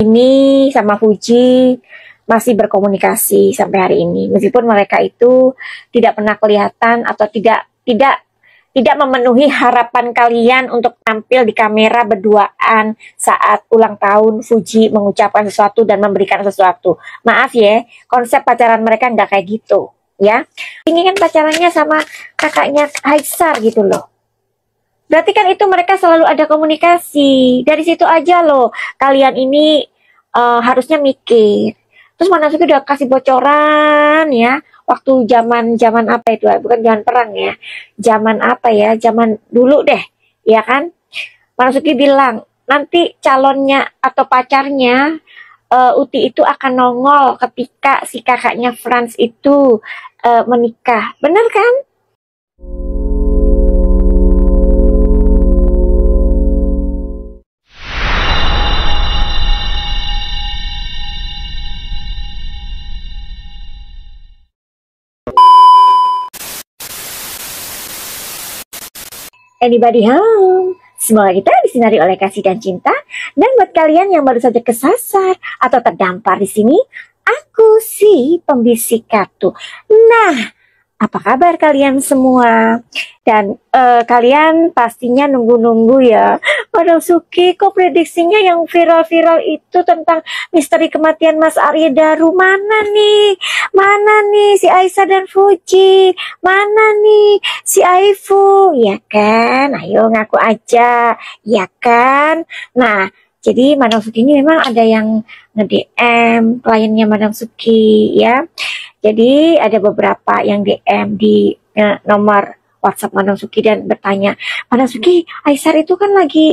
ini sama Fuji masih berkomunikasi sampai hari ini, meskipun mereka itu tidak pernah kelihatan atau tidak memenuhi harapan kalian untuk tampil di kamera berduaan saat ulang tahun Fuji mengucapkan sesuatu dan memberikan sesuatu. Maaf ya, konsep pacaran mereka nggak kayak gitu ya. Ini kan pacarannya sama kakaknya Haisar gitu loh. Berarti kan itu mereka selalu ada komunikasi. Dari situ aja loh kalian ini harusnya mikir. Terus Manasuki udah kasih bocoran ya, waktu zaman apa itu, bukan zaman perang ya, zaman apa ya, zaman dulu deh, ya kan? Manasuki bilang nanti calonnya atau pacarnya Uti itu akan nongol ketika si kakaknya Franz itu menikah, bener kan? Anybody home? Semoga kita disinari oleh kasih dan cinta. Dan buat kalian yang baru saja kesasar atau terdampar di sini, aku si pembisik kartu. Nah, apa kabar kalian semua? Dan kalian pastinya nunggu-nunggu ya. Manasuki kok prediksinya yang viral-viral itu tentang misteri kematian Mas Arya Daru. Mana nih? Mana nih si Aisyah dan Fuji? Mana nih si Aifu? Ya kan? Ayo ngaku aja. Ya kan? Nah, jadi Madam Suki ini memang ada yang nge-DM kliennya Madam Suki ya. Jadi ada beberapa yang DM di nomor WhatsApp Madam Suki dan bertanya, Madam Suki, Aisar itu kan lagi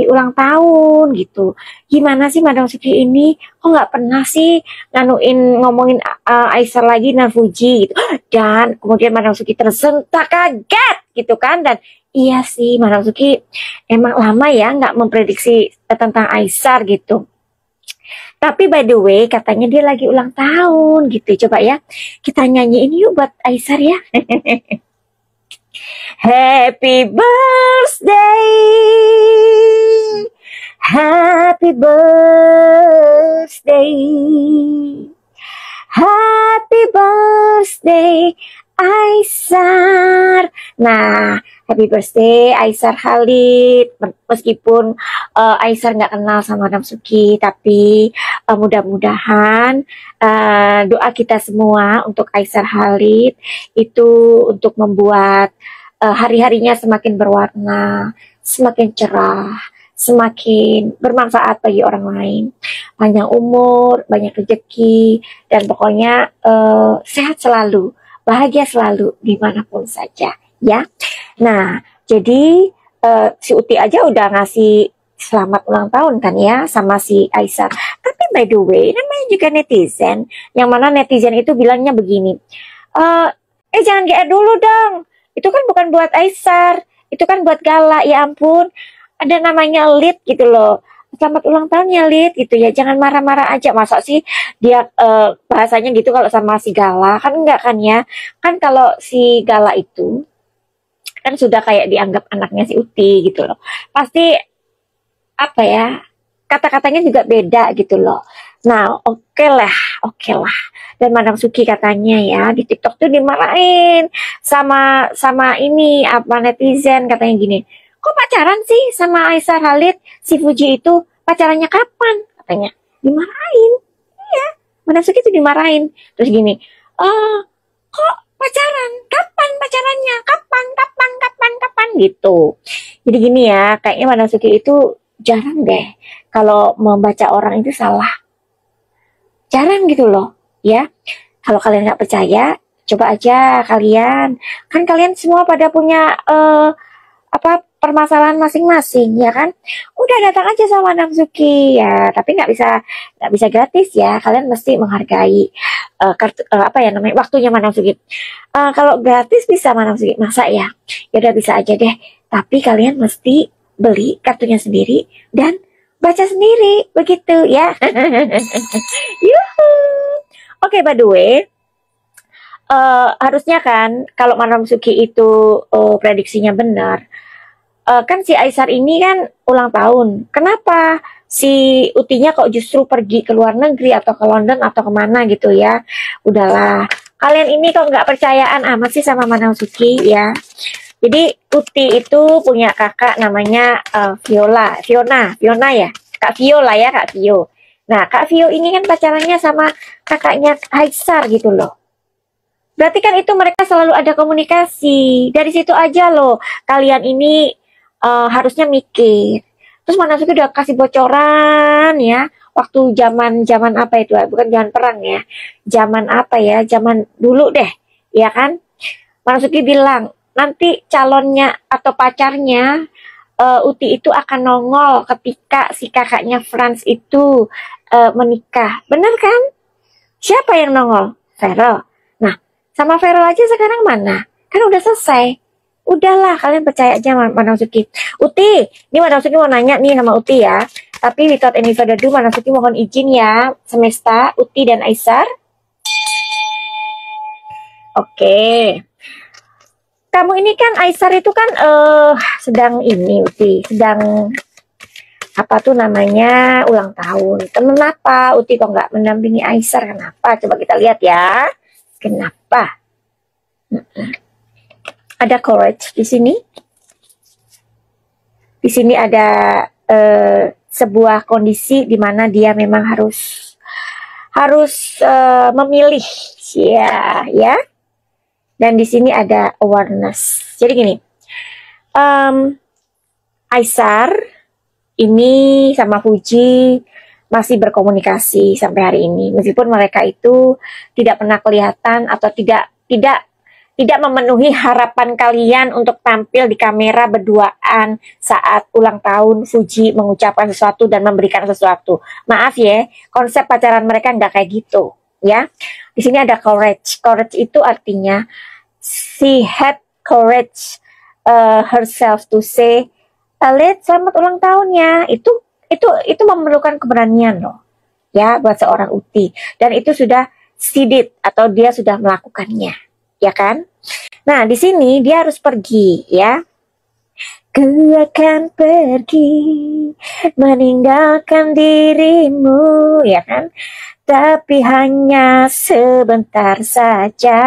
ulang tahun gitu. Gimana sih Madam Suki ini? Kok nggak pernah sih ngomongin Aisar lagi dan Fuji gitu. Dan kemudian Madam Suki tersentak kaget gitu kan, dan iya sih Madam Suki emang lama ya nggak memprediksi tentang Aisar gitu. Tapi by the way, katanya dia lagi ulang tahun gitu. Coba ya, kita nyanyiin yuk buat Aisar ya. Happy birthday, happy birthday, happy birthday, Aisar. Nah, happy birthday Aisar Khalid. Meskipun Aisar nggak kenal sama Madam Suki, tapi mudah-mudahan doa kita semua untuk Aisar Khalid itu untuk membuat hari-harinya semakin berwarna, semakin cerah, semakin bermanfaat bagi orang lain. Panjang umur, banyak rezeki, dan pokoknya sehat selalu, bahagia selalu dimanapun saja ya. Nah, jadi si Uti aja udah ngasih selamat ulang tahun kan ya sama si Aisyah. Tapi by the way, namanya juga netizen, yang mana netizen itu bilangnya begini, jangan GR dulu dong, itu kan bukan buat Aisyah, itu kan buat Gala. Ya ampun, ada namanya Lid gitu loh, selamat ulang tahunnya Lid gitu ya, jangan marah-marah aja. Masa sih dia bahasanya gitu kalau sama si Gala? Kan enggak kan ya, kan kalau si Gala itu kan sudah kayak dianggap anaknya si Uti gitu loh, pasti apa ya, kata-katanya juga beda gitu loh. Nah, oke lah. Dan Madam Suki katanya ya di TikTok tuh dimarahin sama ini apa netizen, katanya gini, kok pacaran sih sama Aisyah Khalid? Si Fuji itu pacarannya kapan? Katanya dimarahin. Iya, Madam Suki itu dimarahin. Terus gini, kok pacaran? Kapan pacarannya? Kapan gitu. Jadi gini ya, kayaknya Madam Suki itu jarang deh kalau membaca orang itu salah. Jarang gitu loh ya. Kalau kalian nggak percaya, coba aja kalian. Kan kalian semua pada punya permasalahan masing-masing ya kan. Udah datang aja sama Madam Suki ya, tapi nggak bisa gratis ya. Kalian mesti menghargai waktunya Madam Suki. Kalau gratis bisa Madam Suki, masa ya? Ya udah bisa aja deh. Tapi kalian mesti beli kartunya sendiri dan baca sendiri begitu ya. Yuhu. Oke, by the way, harusnya kan kalau Madam Suki itu prediksinya benar, kan si Aisar ini kan ulang tahun. Kenapa si Utinya kok justru pergi ke luar negeri atau ke London atau kemana gitu ya? Udahlah, kalian ini kok nggak percayaan amat sih sama Manasuki ya? Jadi Uti itu punya kakak namanya Fiona ya, Kak Vio lah ya, Kak Vio. Nah, Kak Vio ini kan pacarannya sama kakaknya Aisar gitu loh. Berarti kan itu mereka selalu ada komunikasi. Dari situ aja loh, kalian ini harusnya mikir. Terus Manasuki udah kasih bocoran ya, waktu zaman apa itu, bukan zaman perang ya, zaman apa ya, zaman dulu deh, ya kan? Manasuki bilang nanti calonnya atau pacarnya Uti itu akan nongol ketika si kakaknya Franz itu menikah. Bener kan? Siapa yang nongol? Vero. Nah, sama Vero aja sekarang mana? Kan udah selesai. Udahlah, kalian percaya aja sama Manasuki. Uti, ini Manasuki mau nanya nih sama Uti ya. Tapi without any further ado, Manasuki mohon izin ya, semesta, Uti dan Aisar. Oke. Kamu ini kan Aisar itu kan sedang ini Uti, sedang apa tuh namanya ulang tahun. Kenapa Uti kok nggak mendampingi Aisar? Kenapa? Coba kita lihat ya. Kenapa? Ada courage di sini. Di sini ada sebuah kondisi di mana dia memang harus memilih, ya. Dan di sini ada awareness. Jadi gini, Aisar ini sama Fuji masih berkomunikasi sampai hari ini, meskipun mereka itu tidak pernah kelihatan atau tidak memenuhi harapan kalian untuk tampil di kamera berduaan saat ulang tahun Fuji mengucapkan sesuatu dan memberikan sesuatu. Maaf ya, konsep pacaran mereka nggak kayak gitu, ya. Di sini ada courage. Courage itu artinya she had courage herself to say, Let, selamat ulang tahunnya. Itu memerlukan keberanian loh, ya, buat seorang Uti. Dan itu sudah sidit atau dia sudah melakukannya, ya kan? Nah, di sini dia harus pergi, ya. Ku akan pergi meninggalkan dirimu, ya kan? Tapi hanya sebentar saja.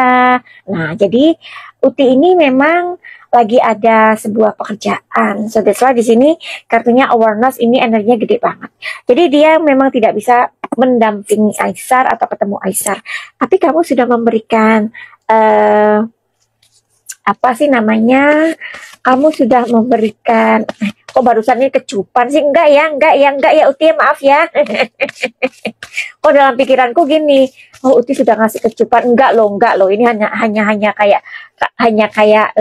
Nah, jadi Uti ini memang lagi ada sebuah pekerjaan. So that's why di sini kartunya awareness ini energinya gede banget. Jadi dia memang tidak bisa mendampingi Aisar atau ketemu Aisar. Tapi kamu sudah memberikan apa sih namanya? Kamu sudah memberikan kok barusan ini kecupan sih? Enggak ya Uti, maaf ya. Kok dalam pikiranku gini, oh Uti sudah ngasih kecupan. Enggak loh. Ini hanya kayak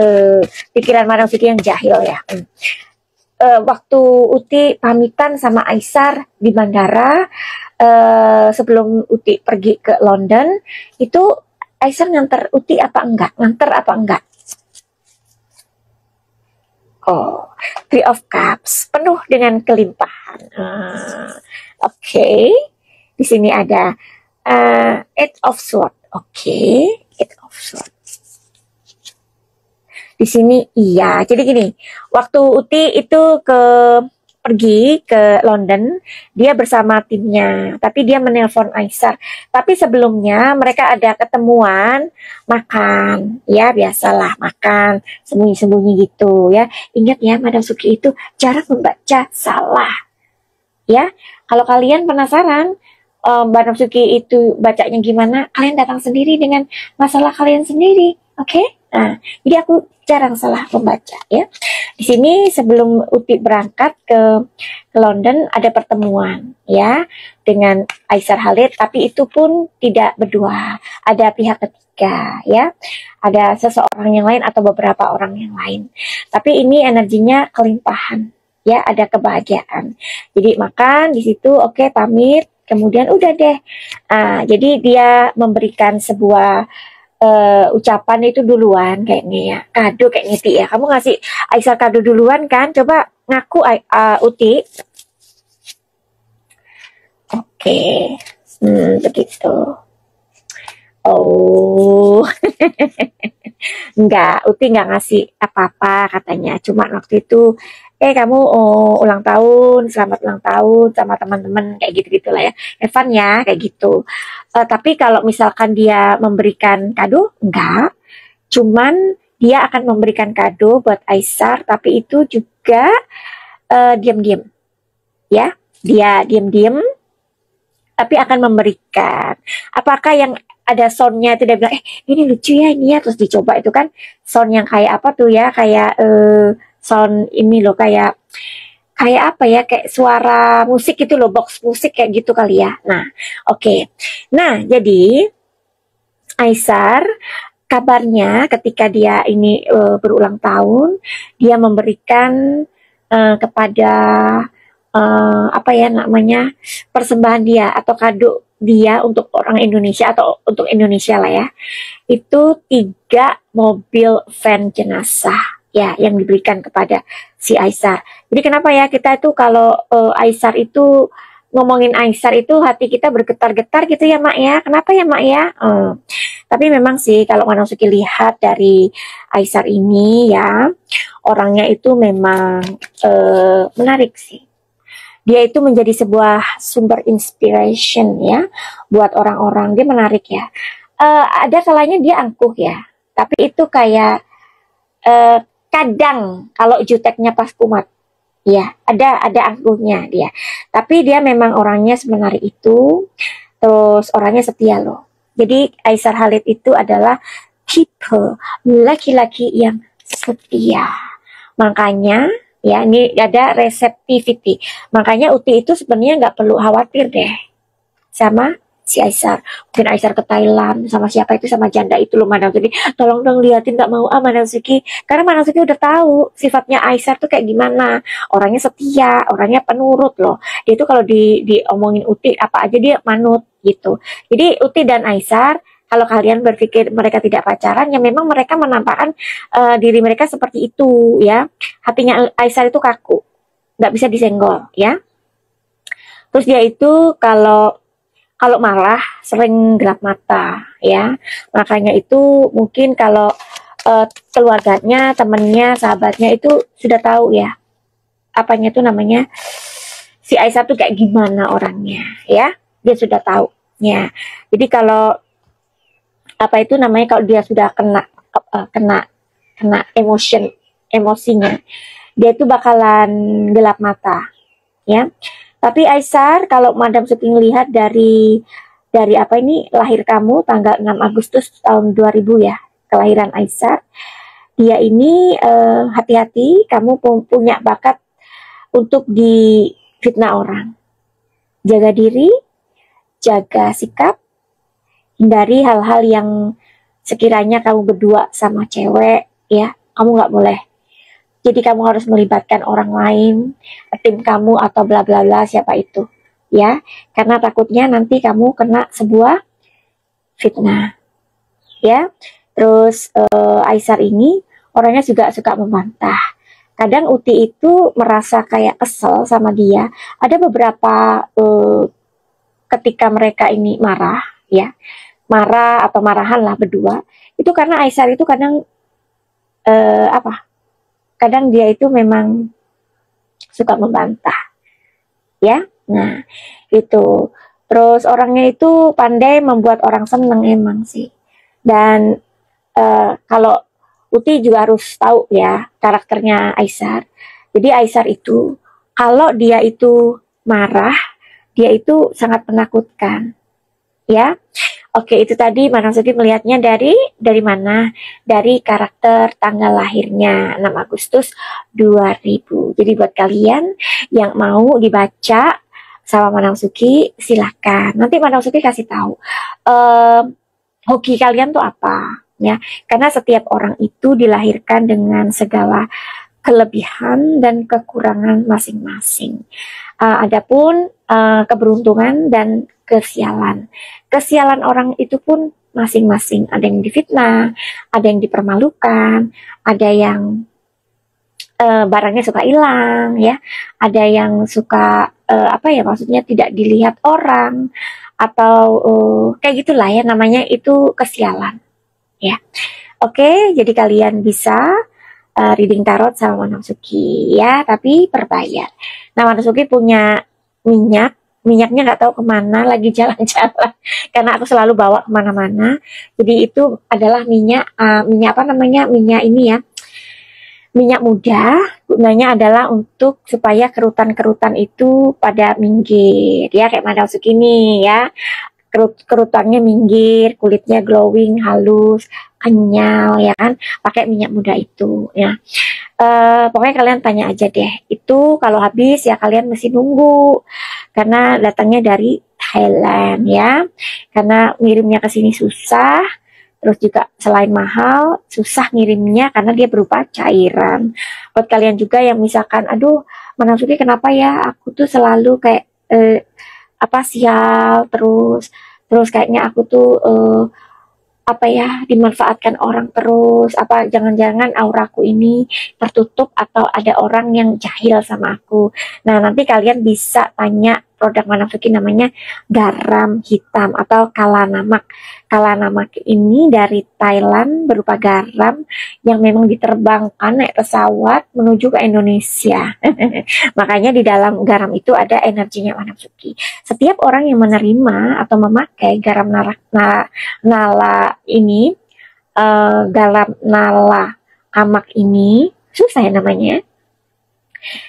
pikiran Manasuki yang jahil ya. Waktu Uti pamitan sama Aisar di bandara sebelum Uti pergi ke London, itu Aisar nganter Uti apa enggak? Nganter apa enggak? Oh, Three of Cups penuh dengan kelimpahan. Oke. Di sini ada Eight of Swords. Oke, Eight of Swords. Di sini iya. Jadi gini, waktu Uti itu pergi ke London, dia bersama timnya, tapi dia menelpon Aisar. Tapi sebelumnya mereka ada ketemuan makan, ya biasalah makan sembunyi-sembunyi gitu ya. Ingat ya, Madam Suki itu cara membaca salah. Ya, kalau kalian penasaran Madam Suki itu bacanya gimana, kalian datang sendiri dengan masalah kalian sendiri, oke? Nah, jadi aku jarang salah membaca ya. Di sini sebelum Uti berangkat ke London ada pertemuan ya dengan Aisar Khalid, tapi itu pun tidak berdua, ada pihak ketiga ya, ada seseorang yang lain atau beberapa orang yang lain. Tapi ini energinya kelimpahan ya, ada kebahagiaan. Jadi makan di situ, oke, pamit, kemudian udah deh. Nah, jadi dia memberikan sebuah ucapan itu duluan kayaknya ya, kado kayaknya Ti ya. Kamu ngasih Aisar kado duluan kan? Coba ngaku Uti. Oke. Begitu. Oh, enggak, Uti nggak ngasih apa-apa katanya. Cuma waktu itu, kamu ulang tahun, selamat ulang tahun sama teman-teman kayak gitu gitulah ya. Evan ya kayak gitu. Tapi kalau misalkan dia memberikan kado, enggak. Cuman dia akan memberikan kado buat Aisar, tapi itu juga diam-diam ya. Dia diam-diam tapi akan memberikan. Apakah yang ada soundnya itu dia bilang, ini lucu ya ini ya, terus dicoba itu kan sound yang kayak apa tuh ya, kayak sound ini loh, kayak kayak apa ya, kayak suara musik itu loh, box musik kayak gitu kali ya. Nah, oke. Nah, jadi Aisar kabarnya ketika dia ini berulang tahun, dia memberikan kepada apa ya namanya, persembahan dia atau kado dia untuk orang Indonesia atau untuk Indonesia lah ya, itu 3 mobil van jenazah ya yang diberikan kepada si Aisar. Jadi kenapa ya kita itu kalau Aisar itu ngomongin Aisar itu hati kita bergetar-getar gitu ya Mak ya. Kenapa ya Mak ya? Tapi memang sih kalau Manasuki lihat dari Aisar ini ya, orangnya itu memang menarik sih. Dia itu menjadi sebuah sumber inspiration ya buat orang-orang. Dia menarik ya. Ada kalanya dia angkuh ya, tapi itu kayak kadang kalau juteknya pas kumat ya ada angkuhnya dia, tapi dia memang orangnya semenarik itu, terus orangnya setia loh. Jadi Aisar Khalid itu adalah tipe laki-laki yang setia, makanya ya ini ada receptivity, makanya Uti itu sebenarnya nggak perlu khawatir deh sama si Aisar. Mungkin Aisar ke Thailand sama siapa itu, sama janda itu loh Manasuki, tolong dong liatin, nggak mau Manasuki, karena Manasuki udah tahu sifatnya Aisar tuh kayak gimana, orangnya setia, orangnya penurut loh. Dia itu kalau diomongin Uti apa aja dia manut gitu. Jadi Uti dan Aisar, kalau kalian berpikir mereka tidak pacaran, ya memang mereka menampakkan diri mereka seperti itu ya. Hatinya Aisar itu kaku, nggak bisa disenggol ya. Terus dia itu kalau marah sering gelap mata ya, makanya itu mungkin kalau keluarganya, temennya, sahabatnya itu sudah tahu ya apanya itu namanya, si Aisyah tuh kayak gimana orangnya ya, dia sudah tahu ya. Jadi kalau apa itu namanya, kalau dia sudah kena emosinya, dia itu bakalan gelap mata ya. Tapi Aisar, kalau Madam Suki lihat dari apa ini, lahir kamu tanggal 6 Agustus tahun 2000 ya, kelahiran Aisar. Dia ini hati-hati, kamu punya bakat untuk difitnah orang. Jaga diri, jaga sikap, hindari hal-hal yang sekiranya kamu berdua sama cewek ya, kamu nggak boleh. Jadi kamu harus melibatkan orang lain, tim kamu atau bla bla bla siapa itu, ya. Karena takutnya nanti kamu kena sebuah fitnah, ya. Terus Aisar ini orangnya juga suka membantah. Kadang Uti itu merasa kayak kesel sama dia. Ada beberapa ketika mereka ini marah, ya, marah atau marahan lah berdua. Itu karena Aisar itu kadang kadang dia itu memang suka membantah ya. Nah itu, terus orangnya itu pandai membuat orang seneng emang sih. Dan kalau Uti juga harus tahu ya karakternya Aisar. Jadi Aisar itu kalau dia itu marah, dia itu sangat menakutkan ya. Oke, itu tadi Manasuki melihatnya dari mana? Dari karakter tanggal lahirnya 6 Agustus 2000. Jadi buat kalian yang mau dibaca sama Manasuki, silahkan. Nanti Manasuki kasih tahu hoki kalian tuh apa ya. Karena setiap orang itu dilahirkan dengan segala kelebihan dan kekurangan masing-masing. Adapun keberuntungan dan kesialan. Kesialan orang itu pun masing-masing. Ada yang difitnah, ada yang dipermalukan, ada yang barangnya suka hilang, ya. Ada yang suka apa ya, maksudnya tidak dilihat orang, atau kayak gitulah ya, namanya itu kesialan ya. Oke, jadi kalian bisa reading tarot sama Manasuki ya, tapi berbayar. Nah, Manasuki punya minyaknya nggak tahu kemana, lagi jalan-jalan karena aku selalu bawa kemana-mana. Jadi itu adalah minyak apa namanya, minyak ini ya, minyak muda. Gunanya adalah untuk supaya kerutan-kerutan itu pada minggir ya, kayak Manasuki ini ya, kerutannya minggir, kulitnya glowing, halus, kenyal ya kan, pakai minyak muda itu ya. Pokoknya kalian tanya aja deh, itu kalau habis ya kalian mesti nunggu karena datangnya dari Thailand ya, karena ngirimnya ke sini susah. Terus juga selain mahal, susah ngirimnya karena dia berupa cairan. Buat kalian juga yang misalkan, aduh, Manasuki kenapa ya aku tuh selalu kayak apa, sial terus, kayaknya aku tuh apa ya, dimanfaatkan orang terus, apa jangan-jangan auraku ini tertutup atau ada orang yang jahil sama aku. Nah, nanti kalian bisa tanya produk Manasuki, namanya garam hitam atau kalanamak. Kalanamak ini dari Thailand, berupa garam yang memang diterbangkan naik pesawat menuju ke Indonesia. Makanya di dalam garam itu ada energinya Manasuki. Setiap orang yang menerima atau memakai garam nala ini, garam nala kamak ini, susah ya namanya,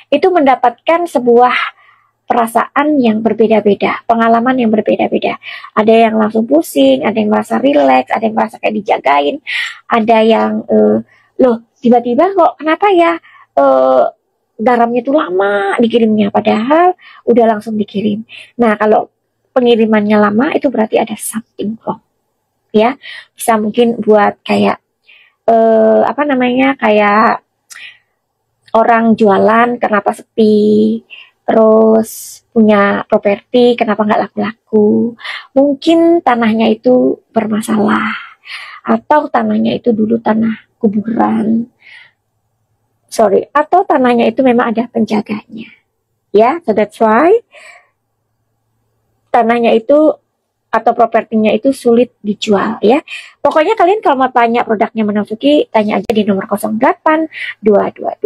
itu mendapatkan sebuah perasaan yang berbeda-beda, pengalaman yang berbeda-beda. Ada yang langsung pusing, ada yang merasa rileks, ada yang merasa kayak dijagain, ada yang loh tiba-tiba kok kenapa ya garamnya tuh lama dikirimnya, padahal udah langsung dikirim. Nah, kalau pengirimannya lama itu berarti ada something wrong ya. Bisa mungkin buat kayak apa namanya, kayak orang jualan kenapa sepi, terus punya properti kenapa nggak laku-laku, mungkin tanahnya itu bermasalah, atau tanahnya itu dulu tanah kuburan, atau tanahnya itu memang ada penjaganya ya. So that's why tanahnya itu atau propertinya itu sulit dijual ya. Pokoknya kalian kalau mau tanya produknya Manasuki, tanya aja di nomor 08 222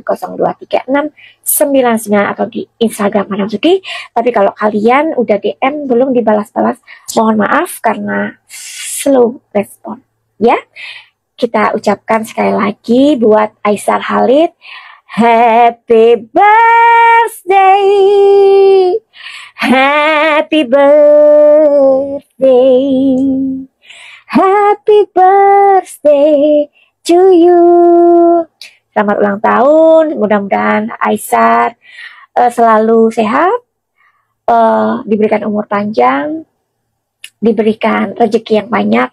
90236 99 atau di Instagram Manasuki. Tapi kalau kalian udah DM belum dibalas-balas, mohon maaf karena slow respon ya. Kita ucapkan sekali lagi buat Aisar Khalid, happy birthday, happy birthday, happy birthday to you. Selamat ulang tahun, mudah-mudahan Aisar selalu sehat, diberikan umur panjang, diberikan rezeki yang banyak,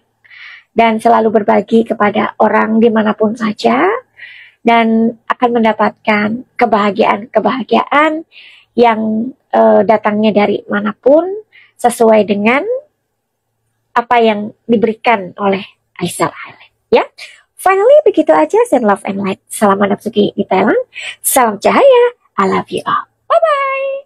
dan selalu berbagi kepada orang dimanapun saja, dan akan mendapatkan kebahagiaan-kebahagiaan yang datangnya dari manapun sesuai dengan apa yang diberikan oleh Aisar Khalid ya. Finally begitu aja. Send love and light. Salam Manasuki di Thailand. Salam cahaya. I love you all. Bye bye.